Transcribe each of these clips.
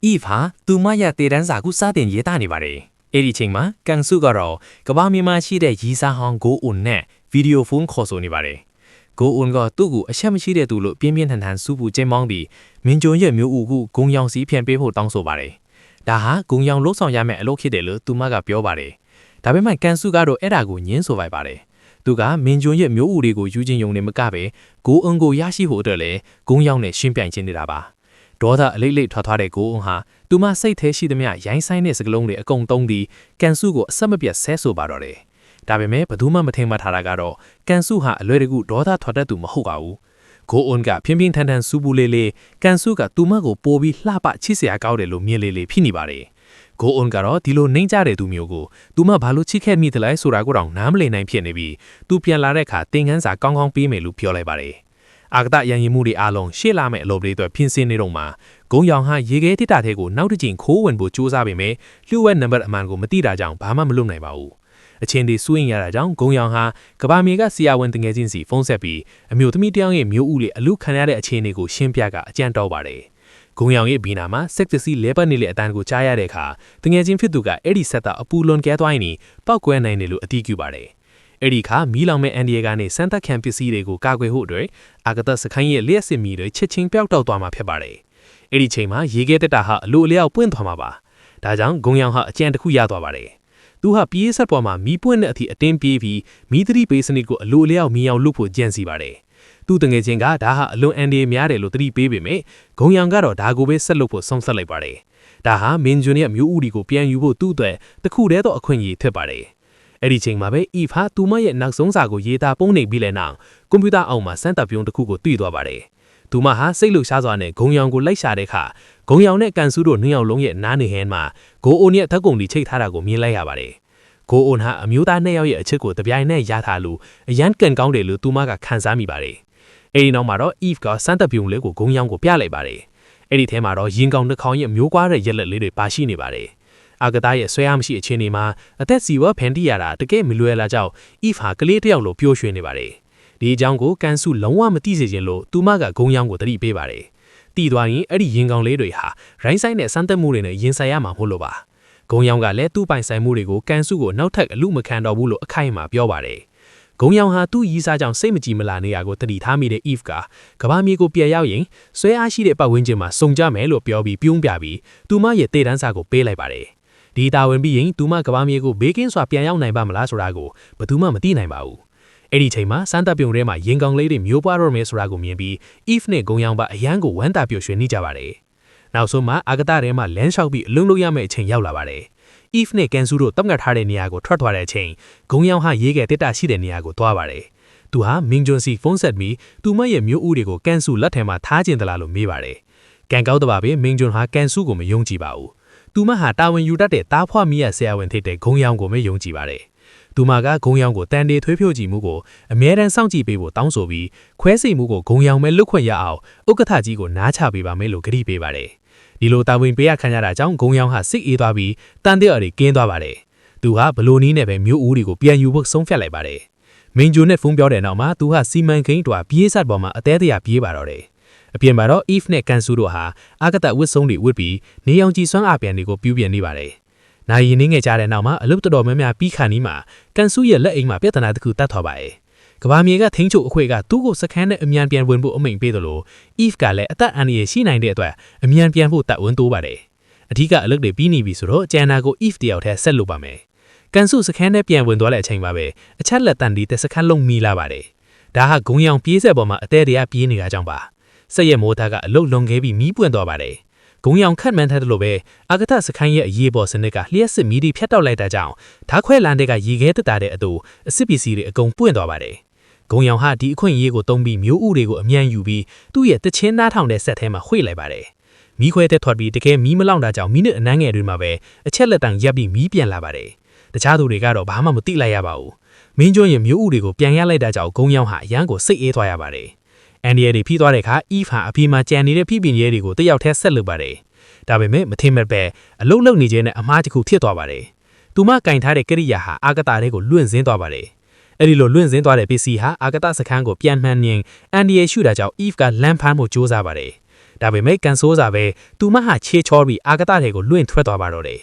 Eve ဟာသူမရဲ့တေတန်းစာကိုစတင်ရေးသားနေပါတယ်။အဲ့ဒီချိန်မှာကန်စုကတော့ကဘာမြေမှာရှိတဲ့ရီစာဟောင်းကိုအွန်နဲ့ဗီဒီယိုဖုန်းခေါ်ဆိုနေပါတယ်။ကိုအွန်ကသူ့ကိုအချက်မရှိတဲ့သူလို့ပြင်းပြင်းထန်ထန်စူပူကျင်းမောင်းပြီးမင်းကျွန်းရဲ့မျိုးဦးကိုဂုံရောင်စီဖြန့်ပေးဖို့တောင်းဆိုပါတယ်။ဒါဟာဂုံရောင်လှုပ်ဆောင်ရမယ့်အလုပ်ဖြစ်တယ်လို့သူမကပြောပါတယ်။ဒါပေမဲ့ကန်စုကတော့အဲ့ဒါကိုညင်းဆိုလိုက်ပါတယ်။သူကမင်းကျွန်းရဲ့မျိုးဦးတွေကိုယူချင်းယုံနေမကပဲကိုအွန်ကိုရရှိဖို့အတွက်လည်းဂုံရောင်နဲ့ရှင်းပြိုင်ခြင်းနေတာပါ။ဒေါသအလိမ့်လိမ့်ထွားတဲ့ကိုအွန်ဟာသူမစိတ်ထဲရှိသမျှရိုင်းဆိုင်တဲ့စကလုံးတွေအကုန်သုံးပြီးကန်စုကိုအဆက်မပြတ်ဆဲဆိုပါတော့တယ်။ဒါပေမဲ့ဘယ်သူမှမထင်မှတ်ထားတာကတော့ကန်စုဟာအလွယ်တကူဒေါသထွက်တတ်သူမဟုတ်ပါဘူး။ကိုအွန်ကဖြင်းဖြင်းထန်ထန်စူပူလေးလေးကန်စုကသူမကိုပိုပြီးလှပချစ်စရာကောင်းတယ်လို့မြင်လေးလေးဖြစ်နေပါတယ်။ကိုအွန်ကတော့ဒီလိုနှိမ့်ကြတဲ့သူမျိုးကိုသူမဘာလို့ချစ်ခဲ့မိသလဲဆိုတာကိုတောင်နားမလည်နိုင်ဖြစ်နေပြီးသူပြန်လာတဲ့အခါသင်ခန်းစာကောင်းကောင်းပေးမယ်လို့ပြောလိုက်ပါတယ်။အာဂတရန်ရင်မှုတွေအားလုံးရှေ့လာမဲ့အလုပ်တွေအတွက်ဖြင်းစင်းနေတော့မှဂုံရောင်ဟာရေခဲတစ်တာထဲကိုနောက်တစ်ချိန်ခိုးဝင်ဖို့ကြိုးစားပေမဲ့လျှို့ဝှက်နံပါတ်အမှန်ကိုမသိတာကြောင့်ဘာမှမလုပ်နိုင်ပါဘူး။အချင်းတွေစိုးရင်ရတာကြောင့်ဂုံရောင်ဟာကဘာမြေကဆီယာဝန်တငယ်ချင်းစီဖုန်းဆက်ပြီးအမျိုးသမီးတယောက်ရဲ့မျိုးဦးလေးအလူခံရတဲ့အခြေအနေကိုရှင်းပြကအကြံတောပါတယ်။ဂုံရောင်ရဲ့ဘီနာမှာစက်ပစ္စည်းလဲပတ်နေတဲ့အတန်းကိုကြားရတဲ့အခါတငယ်ချင်းဖြစ်သူကအဲ့ဒီဆက်တာအပူလွန်ကဲသွားရင်ပောက်ကွဲနိုင်တယ်လို့အတိပြုပါတယ်။အဲ့ဒီခါမီးလောင်မဲ့အန်ဒီယာကနေစမ်းသပ်ခံပစ္စည်းတွေကိုကာကွယ်ဖို့အတွက်အာဂတစခိုင်းရဲ့လျှက်စစ်မီတွေချက်ချင်းပျောက်တော့သွားမှာဖြစ်ပါတယ်။အဲ့ဒီချိန်မှာရေခဲတက်တာဟာအလိုအလျောက်ပွင့်သွားမှာပါ။ဒါကြောင့်ဂုံရောင်ဟာအကြံတစ်ခုရသွားပါတယ်။သူဟာပြေးဆက်ပေါ်မှာမီးပွင့်တဲ့အထိအတင်းပြေးပြီးမီးသတိပေးစနစ်ကိုအလိုအလျောက်မီးအောင်လုပ်ဖို့ကြံစီပါတယ်။သူတငယ်ချင်းကဒါဟာအလွန်အန်ဒီများတယ်လို့သတိပေးပေမဲ့ဂုံရောင်ကတော့ဒါကိုပဲဆက်လုပ်ဖို့ဆုံးဖြတ်လိုက်ပါတယ်။ဒါဟာမင်းကျွန်းရဲ့မျိုးဦးတွေကိုပြန်ယူဖို့သူ့အတွက်တခုတည်းသောအခွင့်အရေးဖြစ်ပါတယ်။အဲ့ဒီချိန်မှာပဲ Eve ဟာသူမရဲ့နောက်ဆုံးစာကိုရေးသားပုံနှိပ်ပြီးလဲနောက်ကွန်ပျူတာအောက်မှာစမ်းသပ်ပြုံးတစ်ခုကိုတွေ့သွားပါတယ်။သူမဟာစိတ်လှုပ်ရှားစွာနဲ့ဂုံရောင်ကိုလိုက်ရှာတဲ့အခါဂုံရောင်နဲ့ကန်စုတို့နှစ်ယောက်လုံးရဲ့နားနေဟင်းမှာဂိုအိုရဲ့ဓာတ်ကုန်တွေချိတ်ထားတာကိုမြင်လိုက်ရပါတယ်။ဂိုအိုဟာအမျိုးသားနှစ်ယောက်ရဲ့အချစ်ကိုတပြိုင်နက်ရထားလို့အရန်ကန်ကောင်းတယ်လို့သူမကခံစားမိပါတယ်။အဲဒီနောက်မှာတော့ Eve ကစမ်းသပ်ပြုံးလေးကိုဂုံရောင်ကိုပြလိုက်ပါတယ်။အဲဒီထဲမှာတော့ရင်ကောင်တစ်ခေါင်ရဲ့မျိုးကွားတဲ့ရက်လက်လေးတွေပါရှိနေပါတယ်။အာဂတရဲ့ဆွဲအားမရှိအခြေအနေမှာအသက်စီဝဖန်တီရတာတကယ်မလွယ်လာကြောင်း Eve ဟာကလေးတစ်ယောက်လိုပျော်ရွှင်နေပါတယ်။ဒီအကြောင်းကိုကန်စုလုံးဝမသိစေချင်လို့သူမကဂုံရောင်ကိုတတိပေးပါတယ်။တည်သွားရင်အဲ့ဒီရင်ကောင်လေးတွေဟာရိုင်းဆိုင်တဲ့စမ်းသပ်မှုတွေနဲ့ရင်ဆိုင်ရမှာမဟုတ်လို့ပါ။ဂုံရောင်ကလည်းသူ့ပိုင်ဆိုင်မှုတွေကိုကန်စုကိုနောက်ထပ်အလူမခံတော့ဘူးလို့အခိုင်အမာပြောပါတယ်။ဂုံရောင်ဟာသူ့ရီးစားကြောင့်စိတ်မကြည်မလာနေရကိုတတိထားမိတဲ့ Eve ကကဘာမြေကိုပြန်ရောက်ရင်ဆွဲအားရှိတဲ့ပတ်ဝန်းကျင်မှာစုံကြမယ်လို့ပြောပြီးပြုံးပြပြီးသူမရဲ့တေတန်းစာကိုပေးလိုက်ပါတယ်။ဒီတာဝန်ပြီးရင်သူမကဘာမြေကိုဘေးကင်းစွာပြန်ရောက်နိုင်ပါမလားဆိုတာကိုဘယ်သူမှမသိနိုင်ပါဘူး။အဲ့ဒီချိန်မှာစမ်းသပ်ပြုံထဲမှာရင်ကောင်လေးတွေမျိုးပွားတော့မယ်ဆိုတာကိုမြင်ပြီး Eve နဲ့ဂုံရောင်ပါအရန်ကိုဝမ်းသာပျော်ရွှင်နေကြပါတယ်။နောက်ဆုံးမှာအာဂတထဲမှာလမ်းလျှောက်ပြီးအလုံးလို့ရမယ့်အချိန်ရောက်လာပါတယ်။ Eve နဲ့ကန်စုတို့တတ်မှတ်ထားတဲ့နေရာကိုထွက်သွားတဲ့အချိန်ဂုံရောင်ဟာရေးခဲ့တက်တာရှိတဲ့နေရာကိုသွားပါတယ်။သူဟာမင်းကျွန်းစီဖုန်းဆက်ပြီးသူမရဲ့မျိုးဦးတွေကိုကန်စုလက်ထဲမှာထားကျင်သလားလို့မေးပါတယ်။ကန်ကောက်တပါပဲမင်းကျွန်းဟာကန်စုကိုမယုံကြည်ပါဘူး။သူမဟာတာဝန်ယူတတ်တဲ့တားဖွားမီးရဆရာဝန်ဖြစ်တဲ့ဂုံရောင်ကိုမယုံကြည်ပါတယ်။သူမကဂုံရောင်ကိုတန်တေထွေးဖြိုးကြည့်မှုကိုအမြဲတမ်းစောင့်ကြည့်ပေးဖို့တောင်းဆိုပြီးခွဲစိတ်မှုကိုဂုံရောင်ပဲလွတ်ခွင့်ရအောင်ဥက္ကဋ္ဌကြီးကိုနားချပေးပါမယ်လို့ကတိပေးပါတယ်။ဒီလိုတာဝန်ပေးရခံရတာကြောင့်ဂုံရောင်ဟာစိတ်အေးသွားပြီးတန်တဲ့အတွေကင်းသွားပါတယ်။သူဟာဘလိုနီးနဲ့ပဲမျိုးဦးတွေကိုပြန်ယူဖို့ဆုံးဖြတ်လိုက်ပါတယ်။မင်းဂျိုနဲ့ဖုန်းပြောတဲ့နောက်မှာသူဟာစီမံကိန်းတွာပြေးဆက်ပေါ်မှာအသေးသေးပြေးပါတော့တယ်။အပြင်မှာတော့ Eve နဲ့ကန်စုတို့ဟာအာဂတဝတ်စုံတွေဝတ်ပြီးနေအောင်ကြည်စွမ်းအပြန်တွေကိုပြုပြင်နေပါတယ်။နိုင်ရင်ငယ်ကြတဲ့နောက်မှာအလုပ်တော်များများပြီးခါနီးမှာကန်စုရဲ့လက်အိမ်မှာပြဿနာတစ်ခုတတ်သွားပါတယ်။ကဘာမြေကထိန်းချုပ်အခွေကသူ့ကိုစခန်းနဲ့အမြန်ပြန်ဝင်ဖို့အမိန့်ပေးသလို Eve ကလည်းအသက်အန္တရာယ်ရှိနိုင်တဲ့အတွက်အမြန်ပြန်ဖို့တတ်ဝန်တိုးပါတယ်။အထူးကအလုပ်တွေပြီးနေပြီဆိုတော့ကျန်တာကို Eve တယောက်တည်းဆက်လုပ်ပါမယ်။ကန်စုစခန်းနဲ့ပြန်ဝင်သွားတဲ့အချိန်မှာပဲအချက်လက်တန်ဒီတဲ့စခန်းလုံးမီလာပါတယ်။ဒါဟာဂုံရောင်ပြေးဆက်ပေါ်မှာအသေးတရားပြေးနေတာကြောင့်ပါ။စက်ရဲ့မိုးသားကအလုတ်လွန်ခဲ့ပြီးမီးပွင့်သွားပါတယ်။ဂုံရောင်ခတ်မှန်းထားတယ်လို့ပဲအာဂတစခန်းရဲ့အရေးပေါ်စနစ်ကလျှက်စစ်မီးတွေဖြတ်တောက်လိုက်တာကြောင့်ဓာတ်ခွဲလမ်းတွေကရေခဲတက်တာတဲ့အတူအစစ်ပစ္စည်းတွေအကုန်ပွင့်သွားပါတယ်။ဂုံရောင်ဟာဒီအခွင့်အရေးကိုတုံးပြီးမျိုးဥတွေကိုအမြန်ယူပြီးသူ့ရဲ့တချင်းသားထောင်တဲ့ဆက်ထဲမှာဝှေ့လိုက်ပါတယ်။မီးခွဲတဲ့ထွက်ပြီးတကယ်မီးမလောင်တာကြောင့်မိနစ်အနည်းငယ်တွေမှာပဲအချက်လက်တန်ရပ်ပြီးမီးပြန်လာပါတယ်။တခြားသူတွေကတော့ဘာမှမသိလိုက်ရပါဘူး။မင်းကျွန်းရဲ့မျိုးဥတွေကိုပြန်ရလိုက်တာကြောင့်ဂုံရောင်ဟာအရန်ကိုစိတ်အေးသွားရပါတယ်။အန်ဒီယာတွေဖိသွားတဲ့အခါ Eve ဟာအဖေမှာကြံနေတဲ့ဖိပင်ရဲတွေကိုတယောက်တည်းဆက်လုပ်ပါတယ်။ဒါပေမဲ့မထင်မဲ့ပဲအလုတ်လုံနေခြင်းနဲ့အမားတစ်ခုဖြစ်သွားပါတယ်။သူမကင်ထားတဲ့ကရိယာဟာအာဂတတွေကိုလွင့်စင်းသွားပါတယ်။အဲ့ဒီလိုလွင့်စင်းသွားတဲ့ပစ္စည်းဟာအာဂတစခန်းကိုပြန်မှန်ရင်အန်ဒီယာရှုတာကြောင့် Eve ကလမ်းဖမ်းဖို့ကြိုးစားပါတယ်။ ဒါပေမဲ့ကန်ဆိုးစာပဲသူမဟာချေချောပြီးအာဂတတွေကိုလွင့်ထွက်သွားပါတော့တယ်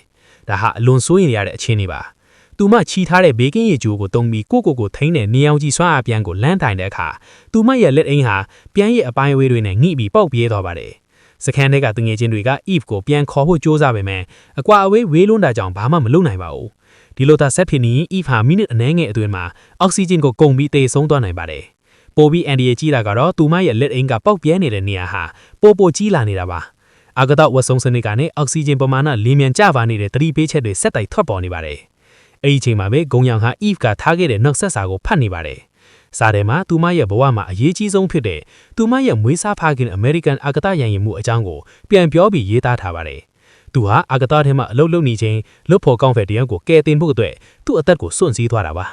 ဒါဟာအလွန်စိုးရင်ရတဲ့အခြေအနေပါသူမချီထားတဲ့ဘေးကင်းရေဂျိုးကိုတုံးပြီးကိုထိန်းတဲ့နေအောင်ကြီးဆွမ်းအားပြန်ကိုလမ်းတိုင်တဲ့အခါသူမရဲ့လက်အိမ်ဟာပြန်ရဲ့အပိုင်းအဝေးတွေနဲ့ငိပြီးပေါက်ပြေးသွားပါတယ်စခန်းထဲကတငယ်ချင်းတွေက Eve ကိုပြန်ခေါ်ဖို့ကြိုးစားပေမဲ့အကွာအဝေးဝေးလွန်းတာကြောင့်ဘာမှမလုပ်နိုင်ပါဘူးဒီလိုသာဆက်ဖြစ်နေ Eve ဟာမိနစ်အနည်းငယ်အတွင်းမှာအောက်ဆီဂျင်ကိုကုန်ပြီးသေဆုံးသွားနိုင်ပါတယ်ပိုပြီးအန်ဒီရဲ့ကြီးတာကတော့သူမရဲ့လက်အိမ်ကပေါက်ပြဲနေတဲ့နေရာဟာပိုကြီးလာနေတာပါအာဂတဝတ်ဆုံစနစ်ကနေအောက်ဆီဂျင်ပမာဏလင်းမြန်ကျပါနေတဲ့သတိပေးချက်တွေဆက်တိုက်ထွက်ပေါ်နေပါတယ်အဲ့ဒီချိန်မှာပဲဂုံရောင်ဟာ Eve ကထားခဲ့တဲ့နှုတ်ဆက်စာကိုဖတ်နေပါတယ်စာထဲမှာသူမရဲ့ဘဝမှာအရေးကြီးဆုံးဖြစ်တဲ့သူမရဲ့မွေးစားဖခင်အမေရိကန်အာဂတရန်ရင်မှုအကြောင်းကိုပြန်ပြောပြီးရေးသားထားပါတယ်သူဟာအာဂတထဲမှာအလုပ်လုပ်နေချိန်လွတ်ဖို့ကောင်းဖက်တရန်ကိုကယ်တင်ဖို့အတွက်သူ့အသက်ကိုစွန့်စည်းသွားတာပါ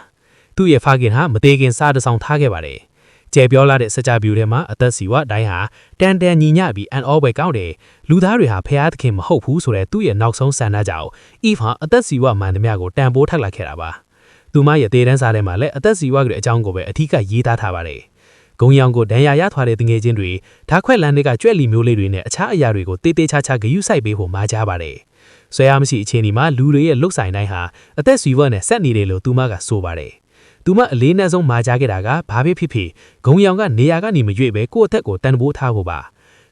သူ့ရဲ့ဖခင်ဟာမသေးခင်စားတဆောင်ထားခဲ့ပါတယ်ကျဲပြောလာတဲ့စကြပြူထဲမှာအသက်စီဝတိုင်းဟာတန်ညီညပြီးအန်အောပွဲကောင်းတယ်လူသားတွေဟာဖျားသခင်မဟုတ်ဘူးဆိုတဲ့သူ့ရဲ့နောက်ဆုံးဆန္ဒကြောင့် Eve ဟာအသက်စီဝမှန်သမျှကိုတန်ဖိုးထပ်လာခဲ့တာပါသူမရဲ့တေးတန်းစားထဲမှာလည်းအသက်စီဝကအကြောင်းကိုပဲအထူးကရေးသားထားပါတယ်ဂုံရောင်ကိုဒဏ်ရာရထွားတဲ့တငယ်ချင်းတွေဓာခွက်လန်းတွေကကြွက်လီမျိုးလေးတွေနဲ့အခြားအရာတွေကိုတေးသေးချာချာဂယုစိုက်ပေးဖို့မှာကြားပါတယ်ဆွဲအားမရှိအခြေအနေမှာလူတွေရဲ့လုတ်ဆိုင်တိုင်းဟာအသက်စီဝနဲ့ဆက်နေတယ်လို့သူမကဆိုပါတယ်သူမအလေးနက်ဆုံးမှာကြားခဲ့တာကဘာပဲဖြစ်ဖြစ်ဂုံရောင်ကနေရာကနေမရွေ့ပဲကိုယ့်အသက်ကိုတန်ဖိုးထားဖို့ပါ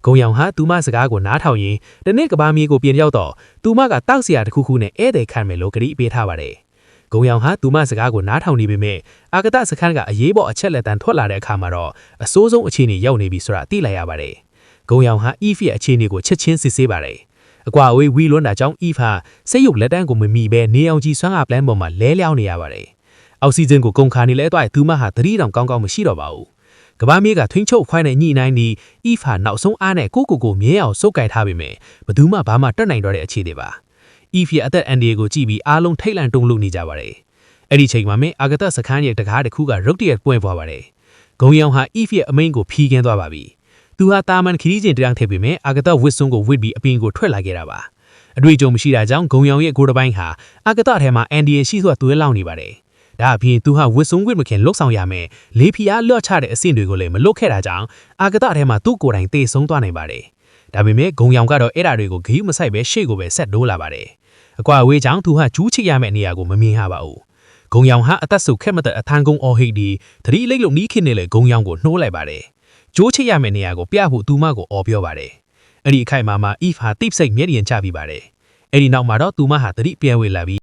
ဂုံရောင်ဟာသူမစကားကိုနားထောင်ရင်တနေ့ကဘာမီကိုပြင်ရောက်တော့သူမကတောက်စရာတစ်ခုခုနဲ့ဧည့်သည်ခံမယ်လို့ကြိပေးထားပါတယ်ဂုံရောင်ဟာသူမစကားကိုနားထောင်နေပေမဲ့အာဂတစခန်းကအရေးပေါ်အချက်လက်တန်ထွက်လာတဲ့အခါမှာတော့အစိုးဆုံးအခြေအနေရောက်နေပြီဆိုတာသိလိုက်ရပါတယ်ဂုံရောင်ဟာ Eve ရဲ့အခြေအနေကိုချက်ချင်းစစ်ဆေးပါတယ်အကွာအဝေးဝီလွန်းတာကြောင့် Eve ဟာစိတ်ရုပ်လက်တန်းကိုမမီပဲနေအောင်ကြီးဆွမ်းအားပလန်ပေါ်မှာလဲလျောင်းနေရပါတယ်အောက်ဆီဂျင်ကိုကုန်ခါနေလဲတော့သူမဟာသတိတောင်ကောင်းကောင်းမရှိတော့ပါဘူးကဘာမီးကထွင်းချုပ်ခွိုင်းနဲ့ညှိနှိုင်းပြီး Eve ဟာနောက်ဆုံးအားနဲ့ကိုမြဲအောင်စုပ်ကိုင်ထားပေမဲ့ဘသူမှဘာမှတက်နိုင်တော့တဲ့အခြေအနေပါ Eve ရဲ့အသက်အန္တရာယ်ကိုကြည့်ပြီးအားလုံးထိတ်လန့်တုန်လှုပ်နေကြပါတယ်အဲ့ဒီချိန်မှာမင်းအာဂတစခန်းရဲ့တကားတစ်ခုကရုတ်တရက်ပွင့်သွားပါတယ်ဂုံရောင်ဟာ Eve ရဲ့အမိန်ကိုဖီးခင်းသွားပါပြီသူဟာတာမန်ခရီးချင်းတန်းထည့်ပေမဲ့အာဂတဝစ်စွန်းကိုဝစ်ပြီးအပင်ကိုထွက်လာခဲ့တာပါအတွေ့အကြုံမရှိတာကြောင့်ဂုံရောင်ရဲ့ကိုယ်တစ်ပိုင်းဟာအာဂတထဲမှာအန်ဒီယရှိစွာသွေးလောင်နေပါတယ်ဒါအပြင်သူဟာဝစ်စွန်းဝစ်မခင်လှုပ်ဆောင်ရမယ်လေဖီအားလွှတ်ချတဲ့အဆင့်တွေကိုလည်းမလွတ်ခဲ့တာကြောင့်အာဂတထဲမှာသူ့ကိုယ်တိုင်တေဆုံးသွားနိုင်ပါတယ်ဒါပေမဲ့ဂုံရောင်ကတော့အဲ့ဓာတွေကိုဂိမ်းမဆိုင်ပဲရှေ့ကိုပဲဆက်ဒိုးလာပါတယ်အကွာအဝေးကြောင့်သူဟာကျူးချစ်ရမယ့်နေရာကိုမမြင်ရပါဘူးဂုံရောင်ဟာအသက်ဆုပ်ခက်မသက်အထန်းကုန်းအော်ဟိတ်ဒီသတိလိတ်လို့နီးခင်းနေလေဂုံရောင်ကိုနှိုးလိုက်ပါတယ်ကျိုးချစ်ရမယ့်နေရာကိုပြဖို့သူမကိုအော်ပြောပါတယ်အဲ့ဒီအခိုက်မှာEve ဟာတိတ်ဆိတ်မျက်ရည်ချပြီးပါတယ်အဲ့ဒီနောက်မှာတော့သူမဟာသတိပြန်ဝေလာပြီး